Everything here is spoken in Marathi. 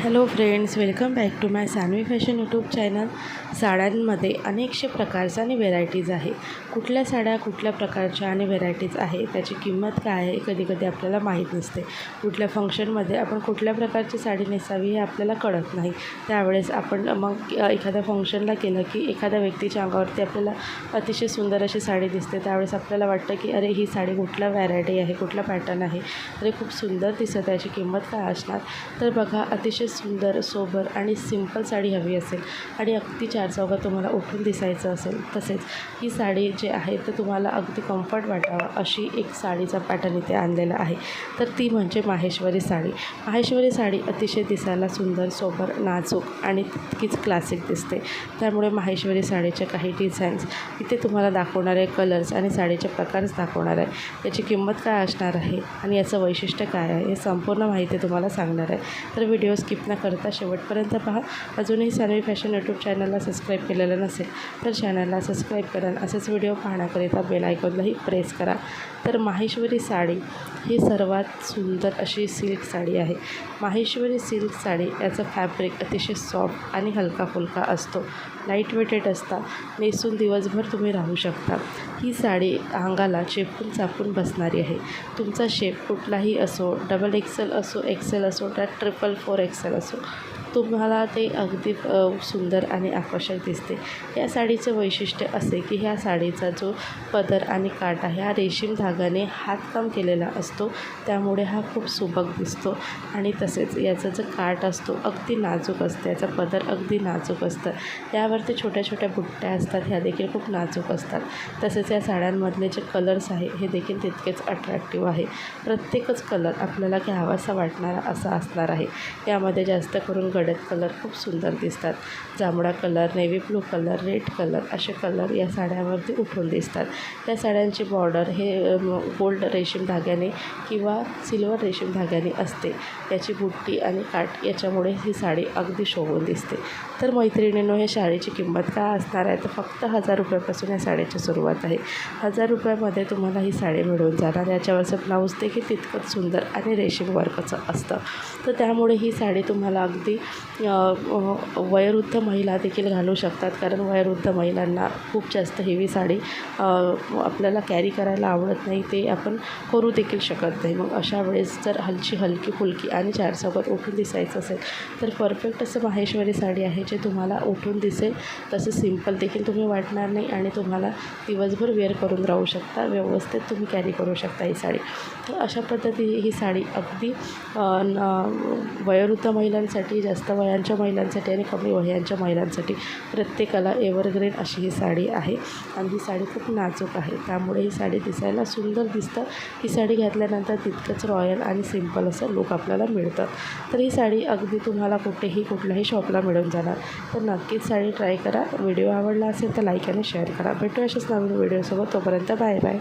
Hello friends, welcome back to my Sanvi fashion YouTube channel. साड्यांमध्ये अनेकशे प्रकारच्या आणि व्हेरायटीज आहे. कुठल्या साड्या कुठल्या प्रकारच्या आणि व्हेरायटीज आहे, त्याची किंमत काय आहे, कधी कधी आपल्याला माहीत नसते. कुठल्या फंक्शनमध्ये आपण कुठल्या प्रकारची साडी नेसावी हे आपल्याला कळत नाही. त्यावेळेस आपण मग एखाद्या फंक्शनला केलं की एखाद्या व्यक्तीच्या अंगावरती आपल्याला अतिशय सुंदर अशी साडी दिसते. त्यावेळेस आपल्याला वाटतं की अरे, ही साडी कुठल्या व्हॅरायटी आहे, कुठला पॅटर्न आहे, अरे खूप सुंदर दिसत आहे, याची किंमत काय असणार. तर बघा, अतिशय सुंदर, सोबर आणि सिंपल साडी हवी असेल आणि अगदी चार चौघात तुम्हाला उठून दिसायचं असेल, तसेच ही साडी जी आहे तर तुम्हाला अगदी कम्फर्ट वाटावा अशी एक साडीचा पॅटर्न इथे आणलेला आहे. तर ती म्हणजे माहेश्वरी साडी. माहेश्वरी साडी अतिशय दिसायला सुंदर, सोबर, नाजूक आणि तितकीच क्लासिक दिसते. त्यामुळे माहेश्वरी साडीचे काही डिझाईन्स इथे तुम्हाला दाखवणार आहे, कलर्स आणि साडीचे प्रकारच दाखवणार आहे. याची किंमत काय असणार आहे आणि याचं वैशिष्ट्य काय आहे हे संपूर्ण माहिती तुम्हाला सांगणार आहे. तर व्हिडिओ स्किप न करता शेवटपर्यंत पहा. अजूनही सानवी फॅशन यूट्यूब चॅनलला सबस्क्राईब केलेलं नसेल तर चॅनलला सबस्क्राईब करा. असेच व्हिडिओ पाहण्याकरिता बेल आयकॉनलाही प्रेस करा. तर माहेश्वरी साडी ही सर्वात सुंदर अशी सिल्क साडी आहे. माहेश्वरी सिल्क साडी याचं फॅब्रिक अतिशय सॉफ्ट आणि हलका फुलका असतो. लाईट वेटेड असता, नेसून दिवसभर तुम्ही राहू शकता. ही साडी अंगाला चेपून चापून बसणारी आहे. तुमचा शेप कुठलाही असो, डबल एक्सेल असो, एक्सेल असो, त्यात 444 असो, तुम्हाला ते अगदी सुंदर आणि आकर्षक दिसते. या साडीचं वैशिष्ट्य असे की ह्या साडीचा जो पदर आणि काठ आहे हा रेशीम धागाने हातकाम केलेला असतो. त्यामुळे हा खूप सुबक दिसतो आणि तसेच याचा जो काठ असतो अगदी नाजूक असतं, याचा पदर अगदी नाजूक असतं. यावरती छोट्या छोट्या बुट्ट्या असतात, ह्या देखील खूप नाजूक असतात. तसेच या साड्यांमधले जे कलर्स आहे हे देखील तितकेच अट्रॅक्टिव्ह आहे. प्रत्येकच कलर आपल्याला घ्यावासा वाटणारा असा असणार आहे. यामध्ये जास्त करून गडद कलर खूप सुंदर दिसतात. जांभळा colour, navy blue colour, red colour असे कलर या साड्यांवरती उठून दिसतात. या साड्यांची बॉर्डर हे गोल्ड रेशीम धाग्याने किंवा सिल्वर रेशीम धाग्याने असते. याची बुट्टी आणि काठ याच्यामुळे ही साडी अगदी शोभून दिसते. तर मैत्रिणींनो, या साडीची किंमत काय असणार आहे तर फक्त 1000 रुपयापासून या साडीची सुरुवात आहे. 1000 रुपयामध्ये तुम्हाला ही साडी मिळून जाणार. याच्यावरचं ब्लाऊज देखील तितकंच सुंदर आणि रेशीम वर्कचं असतं. तर त्यामुळे ही साडी तुम्हाला अगदी वयोवृद्ध महिला देखील घालू शकतात, कारण वयोवृद्ध महिलांना खूप जास्त हेवी साडी आपल्याला कॅरी करायला आवडत नाही, ते आपण करू देखील शकत नाही. मग अशा वेळेस जर हलकी फुलकी आणि चार चौघात उठून दिसायचं असेल तर परफेक्ट असं माहेश्वरी साडी आहे, जे तुम्हाला उठून दिसेल. तसं सिंपल देखील तुम्ही वाटणार नाही आणि तुम्हाला दिवसभर वेअर करून राहू शकता, व्यवस्थित तुम्ही कॅरी करू शकता ही साडी. तर अशा पद्धतीने ही साडी अगदी वयोवृद्ध महिलांसाठी, जास्त वयांच्या महिलांसाठी आणि कमी वयांच्या महिलांसाठी प्रत्येकाला एव्हरग्रीन अशी ही साडी आहे. आणि ही साडी खूप नाजूक आहे, त्यामुळे ही साडी दिसायला सुंदर दिसतं. ही साडी घातल्यानंतर तितकंच रॉयल आणि सिंपल असं लूक आपल्याला मिळतं. तर ही साडी अगदी तुम्हाला कुठल्याही शॉपला मिळून जाणार. तर नक्कीच साडी ट्राय करा. व्हिडिओ आवडला असेल तर लाईक आणि शेअर करा. भेटू अशाच नवीन व्हिडिओसोबत. तोपर्यंत बाय बाय.